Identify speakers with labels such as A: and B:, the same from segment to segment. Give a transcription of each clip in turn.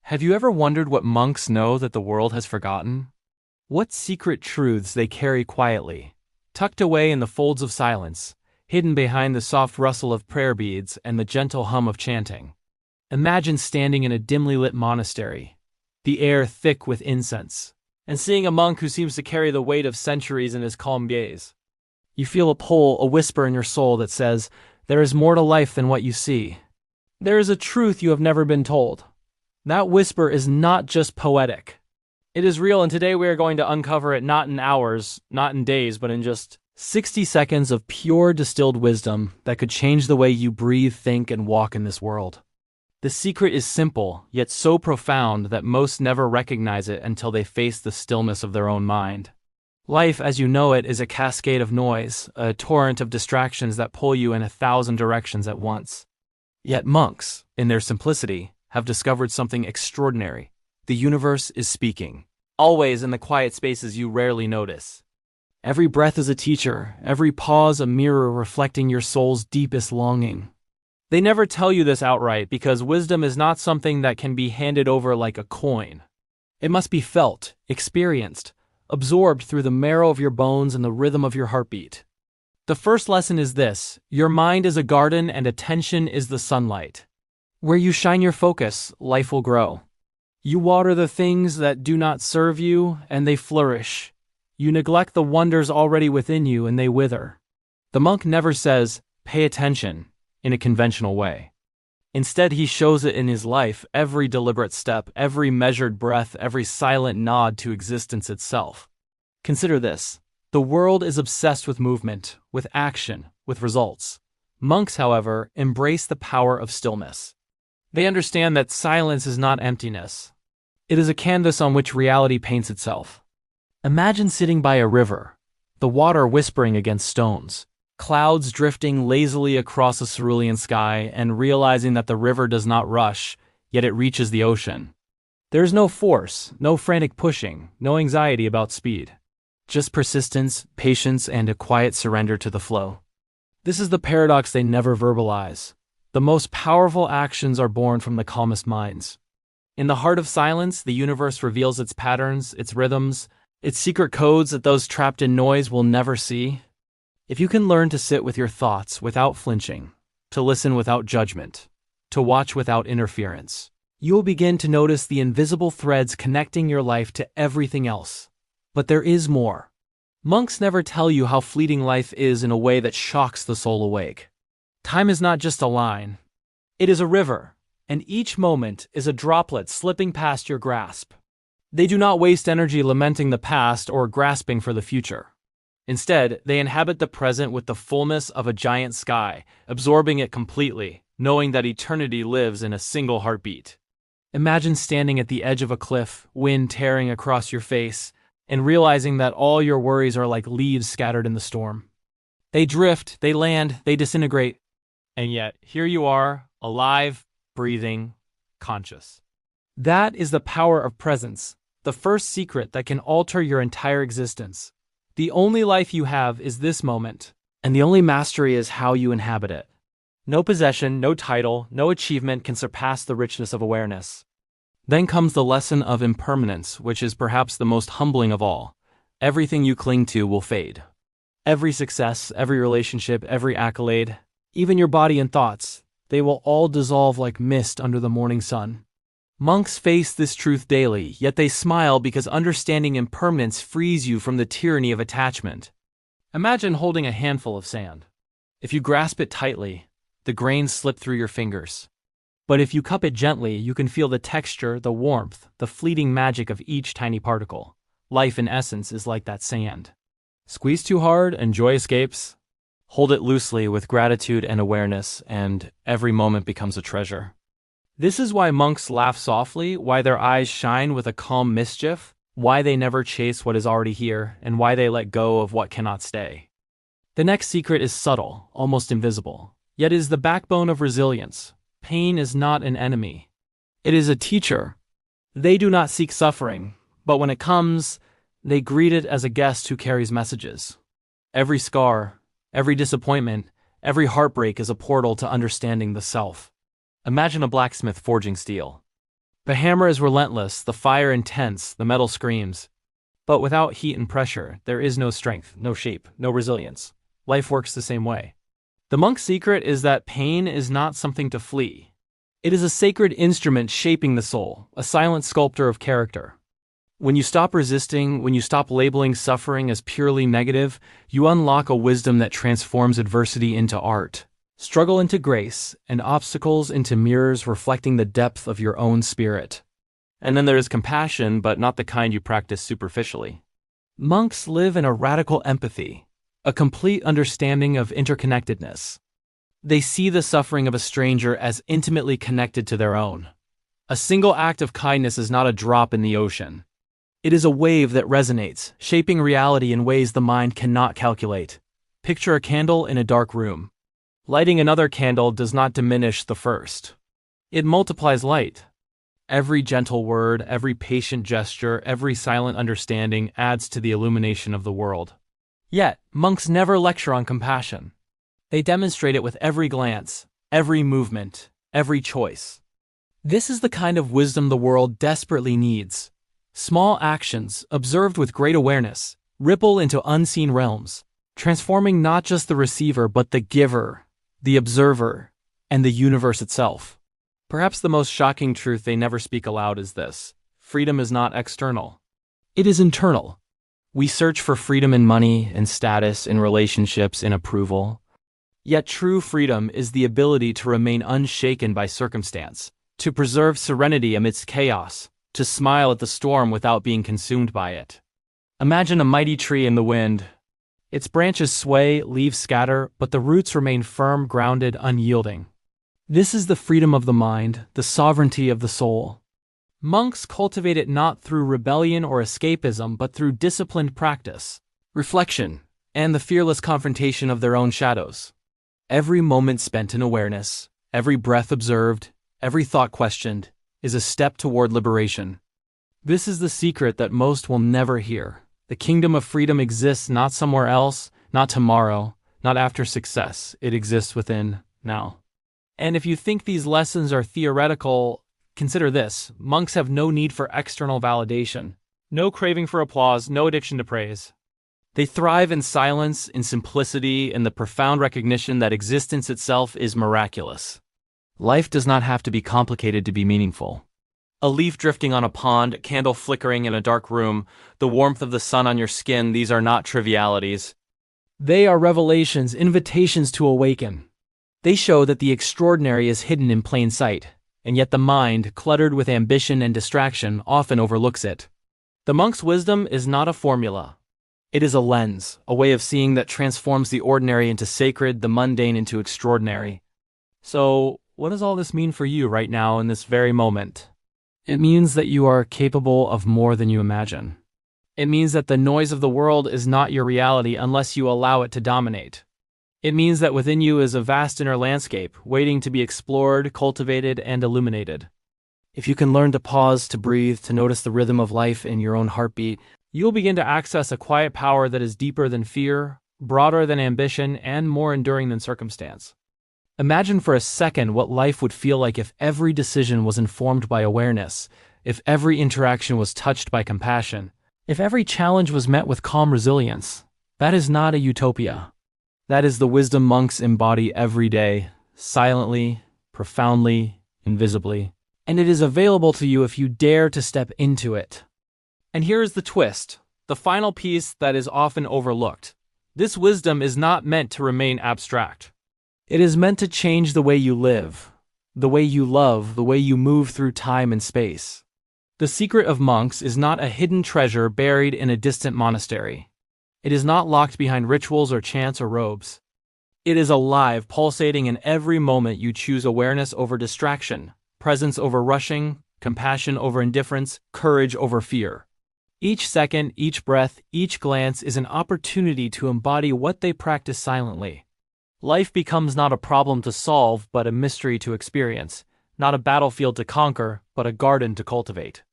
A: Have you ever wondered what monks know that the world has forgotten? What secret truths they carry quietly, tucked away in the folds of silence, hidden behind the soft rustle of prayer beads and the gentle hum of chanting? Imagine standing in a dimly lit monastery, the air thick with incense, and seeing a monk who seems to carry the weight of centuries in his calm gaze. You feel a pull, a whisper in your soul that says, "There is more to life than what you see. There is a truth you have never been told." That whisper is not just poetic. It is real, and today we are going to uncover it not in hours, not in days, but in just 60 seconds of pure distilled wisdom that could change the way you breathe, think, and walk in this world. The secret is simple, yet so profound that most never recognize it until they face the stillness of their own mind. Life, as you know it, is a cascade of noise, a torrent of distractions that pull you in 1,000 directions at once. Yet monks, in their simplicity, have discovered something extraordinary. The universe is speaking, always in the quiet spaces you rarely notice. Every breath is a teacher, every pause a mirror reflecting your soul's deepest longing. They never tell you this outright because wisdom is not something that can be handed over like a coin. It must be felt, experienced, absorbed through the marrow of your bones and the rhythm of your heartbeat. The first lesson is this: your mind is a garden and attention is the sunlight. Where you shine your focus, life will grow. You water the things that do not serve you, and they flourish. You neglect the wonders already within you, and they wither. The monk never says, "Pay attention," in a conventional way. Instead, he shows it in his life, every deliberate step, every measured breath, every silent nod to existence itself. Consider this. The world is obsessed with movement, with action, with results. Monks, however, embrace the power of stillness. They understand that silence is not emptiness. It is a canvas on which reality paints itself. Imagine sitting by a river, the water whispering against stones, clouds drifting lazily across a cerulean sky, and realizing that the river does not rush, yet it reaches the ocean. There is no force, no frantic pushing, no anxiety about speed. Just persistence, patience, and a quiet surrender to the flow. This is the paradox they never verbalize. The most powerful actions are born from the calmest minds. In the heart of silence, the universe reveals its patterns, its rhythms, its secret codes that those trapped in noise will never see. If you can learn to sit with your thoughts without flinching, to listen without judgment, to watch without interference, you will begin to notice the invisible threads connecting your life to everything else. But there is more. Monks never tell you how fleeting life is in a way that shocks the soul awake. Time is not just a line. It is a river, and each moment is a droplet slipping past your grasp. They do not waste energy lamenting the past or grasping for the future. Instead, they inhabit the present with the fullness of a giant sky, absorbing it completely, knowing that eternity lives in a single heartbeat. Imagine standing at the edge of a cliff, wind tearing across your face, and realizing that all your worries are like leaves scattered in the storm. They drift, they land, they disintegrate. And yet, here you are, alive, breathing, conscious. That is the power of presence, the first secret that can alter your entire existence. The only life you have is this moment, and the only mastery is how you inhabit it. No possession, no title, no achievement can surpass the richness of awareness. Then comes the lesson of impermanence, which is perhaps the most humbling of all. Everything you cling to will fade. Every success, every relationship, every accolade, even your body and thoughts, they will all dissolve like mist under the morning sun. Monks face this truth daily, yet they smile because understanding impermanence frees you from the tyranny of attachment. Imagine holding a handful of sand. If you grasp it tightly, the grains slip through your fingers. But if you cup it gently, you can feel the texture, the warmth, the fleeting magic of each tiny particle. Life, in essence, is like that sand. Squeeze too hard and joy escapes. Hold it loosely with gratitude and awareness, and every moment becomes a treasure. This is why monks laugh softly, why their eyes shine with a calm mischief, why they never chase what is already here, and why they let go of what cannot stay. The next secret is subtle, almost invisible, yet is the backbone of resilience. Pain is not an enemy. It is a teacher. They do not seek suffering, but when it comes, they greet it as a guest who carries messages. Every scar, every disappointment, every heartbreak is a portal to understanding the self. Imagine a blacksmith forging steel. The hammer is relentless, the fire intense, the metal screams. But without heat and pressure, there is no strength, no shape, no resilience. Life works the same way. The monk's secret is that pain is not something to flee. It is a sacred instrument shaping the soul, a silent sculptor of character. When you stop resisting, when you stop labeling suffering as purely negative, you unlock a wisdom that transforms adversity into art, struggle into grace, and obstacles into mirrors reflecting the depth of your own spirit. And then there is compassion, but not the kind you practice superficially. Monks live in a radical empathy, a complete understanding of interconnectedness. They see the suffering of a stranger as intimately connected to their own. A single act of kindness is not a drop in the ocean. It is a wave that resonates, shaping reality in ways the mind cannot calculate. Picture a candle in a dark room. Lighting another candle does not diminish the first. It multiplies light. Every gentle word, every patient gesture, every silent understanding adds to the illumination of the world. Yet, monks never lecture on compassion. They demonstrate it with every glance, every movement, every choice. This is the kind of wisdom the world desperately needs. Small actions, observed with great awareness, ripple into unseen realms, transforming not just the receiver but the giver, the observer, and the universe itself. Perhaps the most shocking truth they never speak aloud is this: freedom is not external. It is internal. We search for freedom in money, in status, in relationships, in approval. Yet true freedom is the ability to remain unshaken by circumstance, to preserve serenity amidst chaos, to smile at the storm without being consumed by it. Imagine a mighty tree in the wind. Its branches sway, leaves scatter, but the roots remain firm, grounded, unyielding. This is the freedom of the mind, the sovereignty of the soul. Monks cultivate it not through rebellion or escapism, but through disciplined practice, reflection, and the fearless confrontation of their own shadows. Every moment spent in awareness, every breath observed, every thought questioned, is a step toward liberation. This is the secret that most will never hear. The kingdom of freedom exists not somewhere else, not tomorrow, not after success. It exists within, now. And if you think these lessons are theoretical, consider this: monks have no need for external validation, no craving for applause, no addiction to praise. They thrive in silence, in simplicity, in the profound recognition that existence itself is miraculous. Life does not have to be complicated to be meaningful. A leaf drifting on a pond, a candle flickering in a dark room, the warmth of the sun on your skin, these are not trivialities. They are revelations, invitations to awaken. They show that the extraordinary is hidden in plain sight, and yet the mind, cluttered with ambition and distraction, often overlooks it. The monk's wisdom is not a formula. It is a lens, a way of seeing that transforms the ordinary into sacred, the mundane into extraordinary. So, what does all this mean for you right now in this very moment? It means that you are capable of more than you imagine. It means that the noise of the world is not your reality unless you allow it to dominate. It means that within you is a vast inner landscape, waiting to be explored, cultivated, and illuminated. If you can learn to pause, to breathe, to notice the rhythm of life in your own heartbeat, you'll begin to access a quiet power that is deeper than fear, broader than ambition, and more enduring than circumstance. Imagine for a second what life would feel like if every decision was informed by awareness, if every interaction was touched by compassion, if every challenge was met with calm resilience. That is not a utopia. That is the wisdom monks embody every day, silently, profoundly, invisibly. And it is available to you if you dare to step into it. And here is the twist, the final piece that is often overlooked. This wisdom is not meant to remain abstract. It is meant to change the way you live, the way you love, the way you move through time and space. The secret of monks is not a hidden treasure buried in a distant monastery. It is not locked behind rituals or chants or robes. It is alive, pulsating in every moment you choose awareness over distraction, presence over rushing, compassion over indifference, courage over fear. Each second, each breath, each glance is an opportunity to embody what they practice silently. Life becomes not a problem to solve, but a mystery to experience, not a battlefield to conquer, but a garden to cultivate.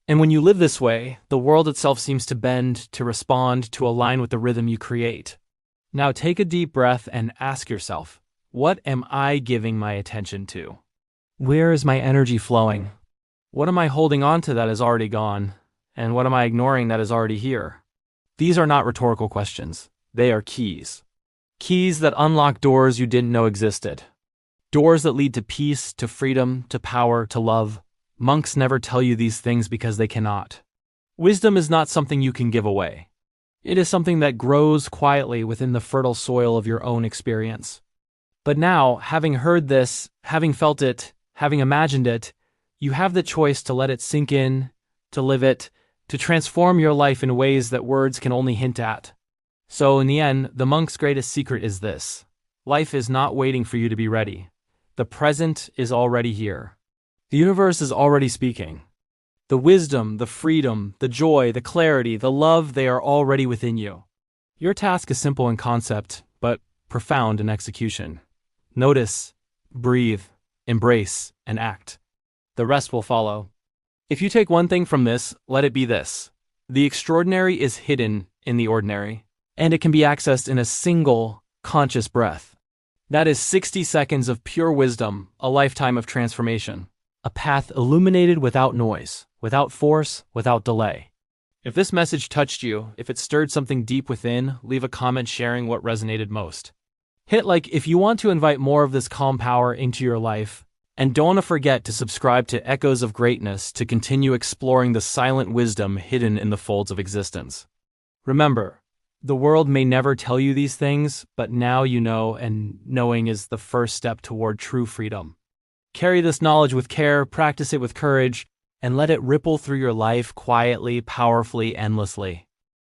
A: And when you live this way, the world itself seems to bend, to respond, to align with the rhythm you create. Now take a deep breath and ask yourself, what am I giving my attention to? Where is my energy flowing? What am I holding on to that is already gone? And what am I ignoring that is already here? These are not rhetorical questions. They are keys. Keys that unlock doors you didn't know existed. Doors that lead to peace, to freedom, to power, to love. Monks never tell you these things because they cannot. Wisdom is not something you can give away. It is something that grows quietly within the fertile soil of your own experience. But now, having heard this, having felt it, having imagined it, you have the choice to let it sink in, to live it, to transform your life in ways that words can only hint at. So in the end, the monk's greatest secret is this. Life is not waiting for you to be ready. The present is already here. The universe is already speaking. The wisdom, the freedom, the joy, the clarity, the love, they are already within you. Your task is simple in concept, but profound in execution. Notice, breathe, embrace, and act. The rest will follow. If you take one thing from this, let it be this. The extraordinary is hidden in the ordinary, and it can be accessed in a single, conscious breath. That is 60 seconds of pure wisdom, a lifetime of transformation. A path illuminated without noise, without force, without delay. If this message touched you, if it stirred something deep within, leave a comment sharing what resonated most. Hit like if you want to invite more of this calm power into your life. And don't forget to subscribe to Echoes of Greatness to continue exploring the silent wisdom hidden in the folds of existence. Remember, the world may never tell you these things, but now you know, and knowing is the first step toward true freedom. Carry this knowledge with care, practice it with courage, and let it ripple through your life quietly, powerfully, endlessly.